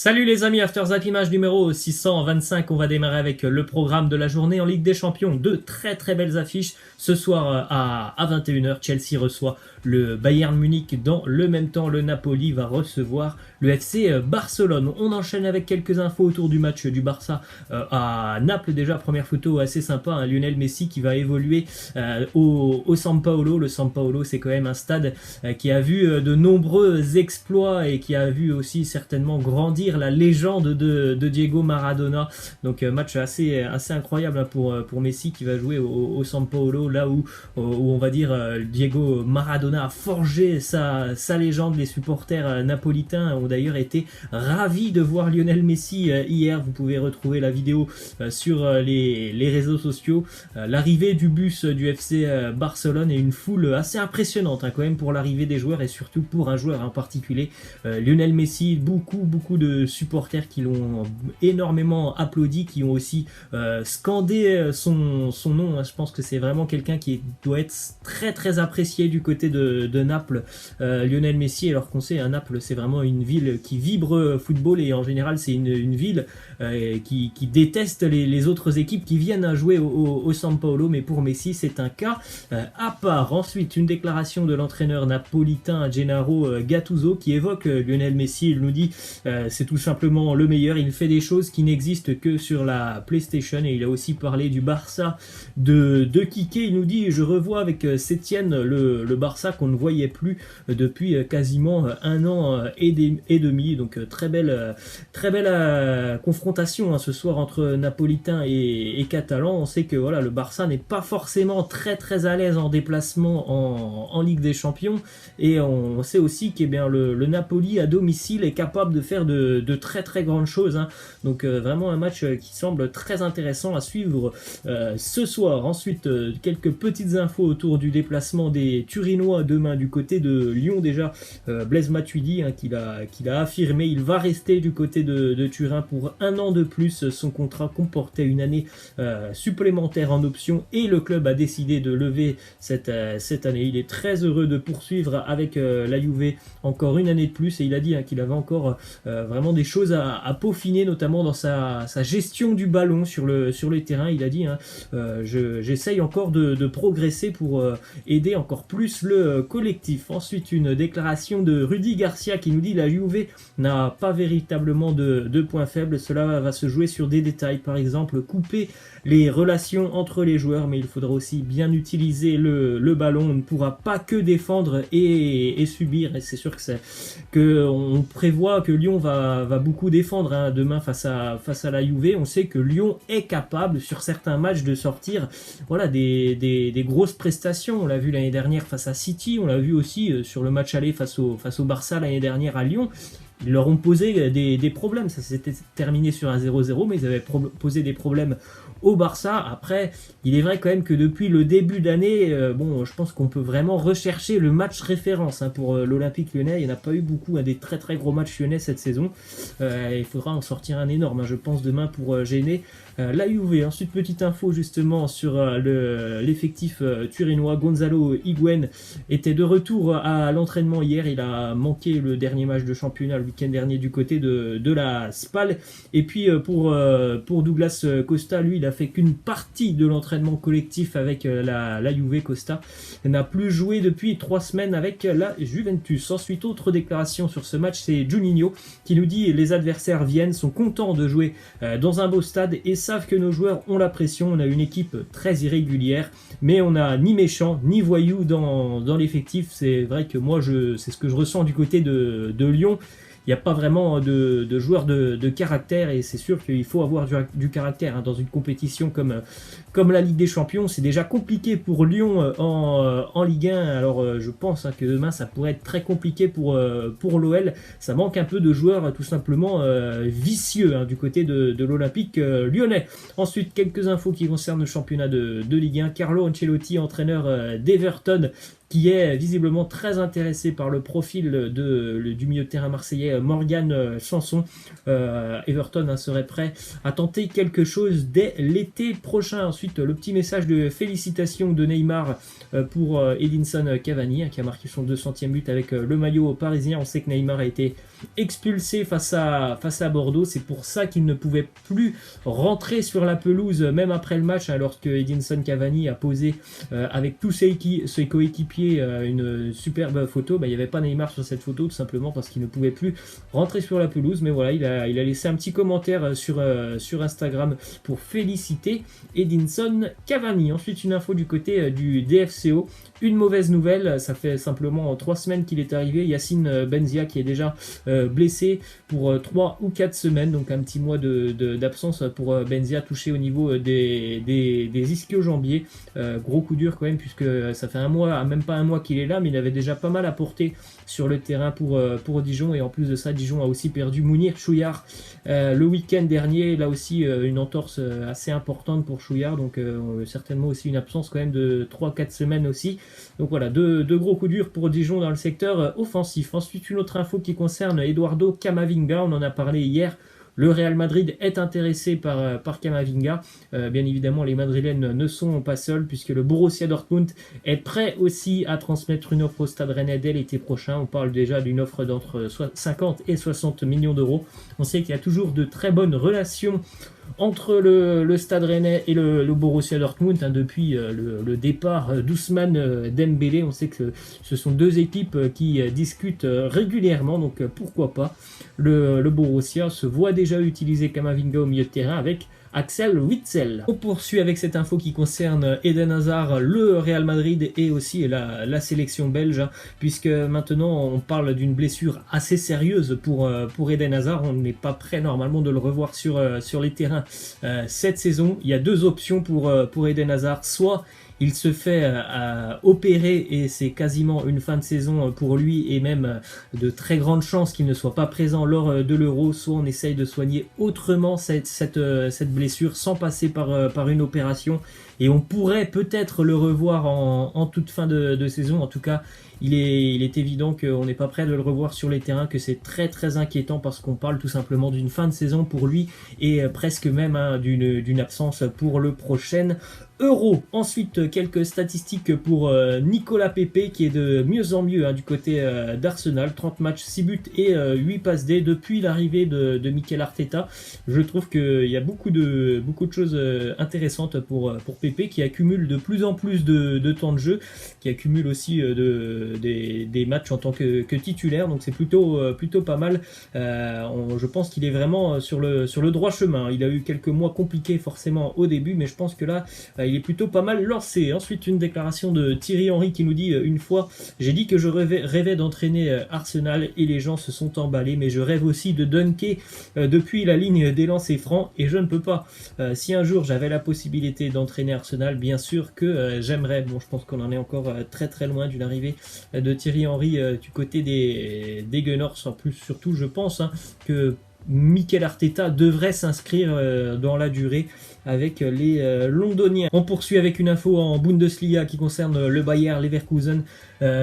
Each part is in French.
Salut les amis, After Zap Image numéro 625, on va démarrer avec le programme de la journée en Ligue des Champions. Deux très très belles affiches. Ce soir à 21h, Chelsea reçoit le Bayern Munich. Dans le même temps, le Napoli va recevoir le FC Barcelone. On enchaîne avec quelques infos autour du match du Barça à Naples. Déjà, première photo assez sympa, hein, Lionel Messi qui va évoluer au San Paolo. Le San Paolo, c'est quand même un stade qui a vu de nombreux exploits et qui a vu aussi certainement grandir la légende de Diego Maradona. Donc match assez incroyable pour Messi qui va jouer au San Paolo, là où on va dire Diego Maradona a forgé sa légende. Les supporters napolitains ont d'ailleurs été ravis de voir Lionel Messi hier. Vous pouvez retrouver la vidéo sur les réseaux sociaux. L'arrivée du bus du FC Barcelone et une foule assez impressionnante quand même pour l'arrivée des joueurs et surtout pour un joueur en particulier, Lionel Messi. Beaucoup de supporters qui l'ont énormément applaudi, qui ont aussi scandé son nom. Je pense que c'est vraiment quelqu'un qui doit être très apprécié du côté de Naples, Lionel Messi, alors qu'on sait, Naples c'est vraiment une ville qui vibre football et en général c'est une ville qui déteste les autres équipes qui viennent à jouer au San Paolo, mais pour Messi c'est un cas à part. Ensuite, une déclaration de l'entraîneur napolitain Gennaro Gattuso qui évoque Lionel Messi. Il nous dit c'est tout simplement le meilleur, il fait des choses qui n'existent que sur la PlayStation. Et il a aussi parlé du Barça de Kike. Il nous dit: je revois avec Sétienne le Barça qu'on ne voyait plus depuis quasiment un an et demi. Donc très belle confrontation ce soir entre Napolitains et Catalans. On sait que voilà, le Barça n'est pas forcément très à l'aise en déplacement en Ligue des Champions, et on sait aussi que le Napoli à domicile est capable de faire de très grandes choses. Donc vraiment un match qui semble très intéressant à suivre ce soir. Ensuite, quelques petites infos autour du déplacement des Turinois demain du côté de Lyon. Déjà, Blaise Matuidi qu'il a affirmé, il va rester du côté de Turin pour un an de plus. Son contrat comportait une année supplémentaire en option et le club a décidé de lever cette année. Il est très heureux de poursuivre avec la Juve encore une année de plus, et il a dit qu'il avait encore vraiment des choses à peaufiner, notamment dans sa gestion du ballon sur le terrain. Il a dit j'essaye encore de progresser pour aider encore plus le collectif. Ensuite, une déclaration de Rudy Garcia qui nous dit: la Juve n'a pas véritablement de points faibles, cela va se jouer sur des détails, par exemple couper les relations entre les joueurs, mais il faudra aussi bien utiliser le ballon. On ne pourra pas que défendre et subir, et c'est sûr que on prévoit que Lyon va beaucoup défendre demain face à la Juve. On sait que Lyon est capable sur certains matchs de sortir des grosses prestations. On l'a vu l'année dernière face à City, on l'a vu aussi sur le match aller face au Barça l'année dernière à Lyon. Ils leur ont posé des problèmes. Ça s'était terminé sur un 0-0, mais ils avaient posé des problèmes au Barça. Après, il est vrai quand même que depuis le début d'année, je pense qu'on peut vraiment rechercher le match référence pour l'Olympique Lyonnais. Il n'y en a pas eu beaucoup, des très gros matchs lyonnais cette saison. Il faudra en sortir un énorme, je pense, demain pour gêner la Juve. Ensuite, petite info justement sur l'effectif turinois. Gonzalo Higuaín était de retour à l'entraînement hier. Il a manqué le dernier match de championnat le week-end dernier du côté de la SPAL. Et puis pour Douglas Costa, lui, il a fait qu'une partie de l'entraînement collectif avec la Juve. Costa n'a plus joué depuis 3 semaines avec la Juventus. Ensuite, autre déclaration sur ce match, c'est Juninho qui nous dit: les adversaires viennent, sont contents de jouer dans un beau stade et savent que nos joueurs ont la pression. On a une équipe très irrégulière, mais on n'a ni méchants ni voyous dans l'effectif. C'est vrai que moi, c'est ce que je ressens du côté de Lyon. Il n'y a pas vraiment de joueurs de caractère, et c'est sûr qu'il faut avoir du caractère dans une compétition comme la Ligue des Champions. C'est déjà compliqué pour Lyon en Ligue 1, alors je pense que demain ça pourrait être très compliqué pour l'OL. Ça manque un peu de joueurs tout simplement vicieux du côté de l'Olympique lyonnais. Ensuite, quelques infos qui concernent le championnat de Ligue 1. Carlo Ancelotti, entraîneur d'Everton, qui est visiblement très intéressé par le profil du milieu de terrain marseillais Morgan Sanson. Everton serait prêt à tenter quelque chose dès l'été prochain. Ensuite, le petit message de félicitations de Neymar pour Edinson Cavani, qui a marqué son 200e but avec le maillot parisien. On sait que Neymar a été expulsé face à Bordeaux. C'est pour ça qu'il ne pouvait plus rentrer sur la pelouse, même après le match, lorsque Edinson Cavani a posé avec tous ses coéquipiers une superbe photo. Il n'y avait pas Neymar sur cette photo, tout simplement parce qu'il ne pouvait plus rentrer sur la pelouse. Mais voilà, il a laissé un petit commentaire sur Instagram pour féliciter Edinson Cavani. Ensuite, une info du côté du DFCO. Une mauvaise nouvelle, ça fait simplement 3 semaines qu'il est arrivé. Yacine Benzia qui est déjà blessé pour 3 ou 4 semaines, donc un petit mois d'absence pour Benzia, touché au niveau des ischio-jambiers. Gros coup dur quand même, puisque ça fait un mois, même pas un mois qu'il est là, mais il avait déjà pas mal apporté sur le terrain pour Dijon. Et en plus de ça, Dijon a aussi perdu Mounir Chouillard le week-end dernier. Là aussi une entorse assez importante pour Chouillard, donc certainement aussi une absence quand même de 3-4 semaines aussi. Donc voilà, deux gros coups durs pour Dijon dans le secteur offensif. Ensuite, une autre info qui concerne Eduardo Camavinga, on en a parlé hier. Le Real Madrid est intéressé par Camavinga. Bien évidemment, les Madrilènes ne sont pas seuls, puisque le Borussia Dortmund est prêt aussi à transmettre une offre au Stade Rennais dès l'été prochain. On parle déjà d'une offre d'entre 50 et 60 millions d'euros. On sait qu'il y a toujours de très bonnes relations entre le Stade Rennais et le Borussia Dortmund, depuis le départ d'Ousmane Dembélé. On sait que ce sont deux équipes qui discutent régulièrement, donc pourquoi pas. Le Borussia se voit déjà utiliser Camavinga au milieu de terrain avec Axel Witsel. On poursuit avec cette info qui concerne Eden Hazard, le Real Madrid et aussi la sélection belge, puisque maintenant on parle d'une blessure assez sérieuse pour Eden Hazard. On n'est pas prêt normalement de le revoir sur les terrains cette saison. Il y a 2 options pour Eden Hazard. Soit il se fait opérer et c'est quasiment une fin de saison pour lui, et même de très grandes chances qu'il ne soit pas présent lors de l'Euro. Soit on essaye de soigner autrement cette blessure sans passer par une opération, et on pourrait peut-être le revoir en toute fin de saison. En tout cas, il est évident qu'on n'est pas prêt de le revoir sur les terrains, que c'est très très inquiétant, parce qu'on parle tout simplement d'une fin de saison pour lui, et presque même d'une absence pour le prochain Euro. Ensuite, quelques statistiques pour Nicolas Pepe, qui est de mieux en mieux du côté d'Arsenal. 30 matchs, 6 buts et 8 passes D depuis l'arrivée de Mikel Arteta. Je trouve qu'il y a beaucoup de choses intéressantes pour Pepe, qui accumule de plus en plus de temps de jeu, qui accumule aussi des matchs en tant que titulaire, donc c'est plutôt pas mal. Je pense qu'il est vraiment sur le droit chemin. Il a eu quelques mois compliqués forcément au début, mais je pense que là il est plutôt pas mal lancé. Ensuite, une déclaration de Thierry Henry qui nous dit une fois: j'ai dit que je rêvais d'entraîner Arsenal et les gens se sont emballés, mais je rêve aussi de dunker depuis la ligne des lancers francs et je ne peux pas. Si un jour j'avais la possibilité d'entraîner Arsenal, bien sûr que j'aimerais. Bon, je pense qu'on en est encore très très loin d'une arrivée de Thierry Henry du côté des Gunners. En plus, surtout, je pense que Mikel Arteta devrait s'inscrire dans la durée avec les Londoniens. On poursuit avec une info en Bundesliga qui concerne le Bayer Leverkusen.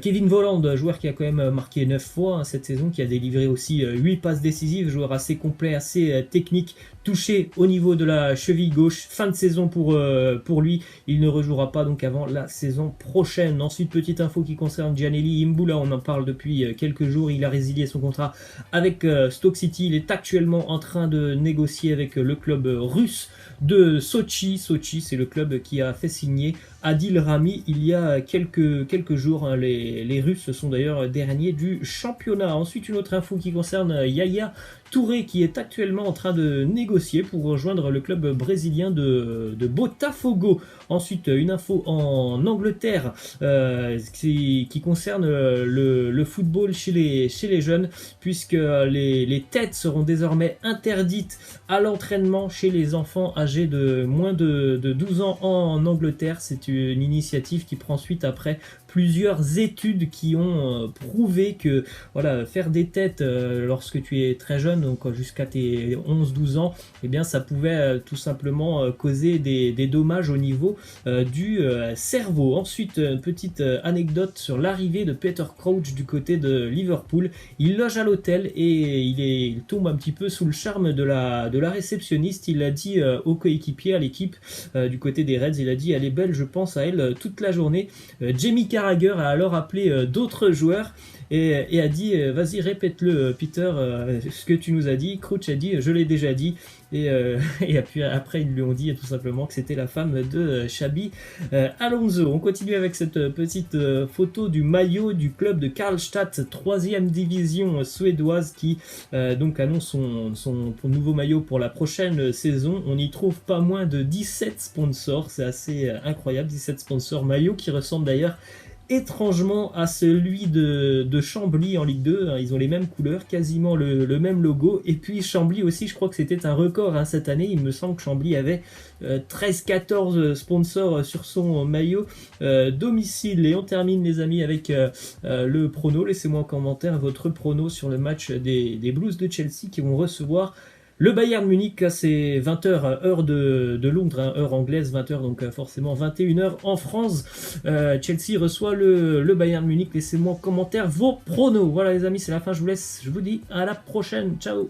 Kevin Volland, joueur qui a quand même marqué 9 fois cette saison, qui a délivré aussi 8 passes décisives, joueur assez complet, assez technique, touché au niveau de la cheville gauche. Fin de saison pour lui, il ne rejouera pas donc avant la saison prochaine. Ensuite, petite info qui concerne Gianelli Imbula, on en parle depuis quelques jours. Il a résilié son contrat avec Stoke City. Il est actuellement en train de négocier avec le club russe de Sochi. Sochi, c'est le club qui a fait signer Adil Rami il y a quelques jours. Les Russes sont d'ailleurs derniers du championnat. Ensuite, une autre info qui concerne Yaya Touré, qui est actuellement en train de négocier pour rejoindre le club brésilien de Botafogo. Ensuite, une info en Angleterre qui concerne le football chez les jeunes, puisque les têtes seront désormais interdites à l'entraînement chez les enfants âgés de moins de 12 ans en Angleterre. C'est une initiative qui prend suite après plusieurs études qui ont prouvé que faire des têtes lorsque tu es très jeune jeunes, donc jusqu'à tes 11-12 ans, eh bien ça pouvait tout simplement causer des dommages au niveau du cerveau. Ensuite, petite anecdote sur l'arrivée de Peter Crouch du côté de Liverpool. Il loge à l'hôtel et il tombe un petit peu sous le charme de la réceptionniste. Il a dit aux coéquipiers, à l'équipe du côté des Reds, il a dit: elle est belle, je pense à elle toute la journée. Jamie Carragher a alors appelé d'autres joueurs et a dit: vas-y, répète-le Peter, ce que tu nous as dit. Crouch a dit: je l'ai déjà dit. Et puis après ils lui ont dit tout simplement que c'était la femme de Xabi Alonso. On continue avec cette petite photo du maillot du club de Karlstad, 3e division suédoise, qui donc annonce son nouveau maillot pour la prochaine saison. On y trouve pas moins de 17 sponsors, c'est assez incroyable, 17 sponsors maillots qui ressemblent d'ailleurs étrangement à celui de Chambly en Ligue 2, ils ont les mêmes couleurs, quasiment le même logo, et puis Chambly aussi, je crois que c'était un record cette année, il me semble que Chambly avait 13-14 sponsors sur son maillot domicile. Et on termine les amis avec le prono. Laissez-moi en commentaire votre prono sur le match des Blues de Chelsea qui vont recevoir le Bayern Munich. C'est 20h heure de Londres, hein, heure anglaise, 20h donc forcément 21h en France. Chelsea reçoit le Bayern Munich. Laissez-moi en commentaire vos pronos. Voilà les amis, c'est la fin, je vous laisse. Je vous dis à la prochaine. Ciao.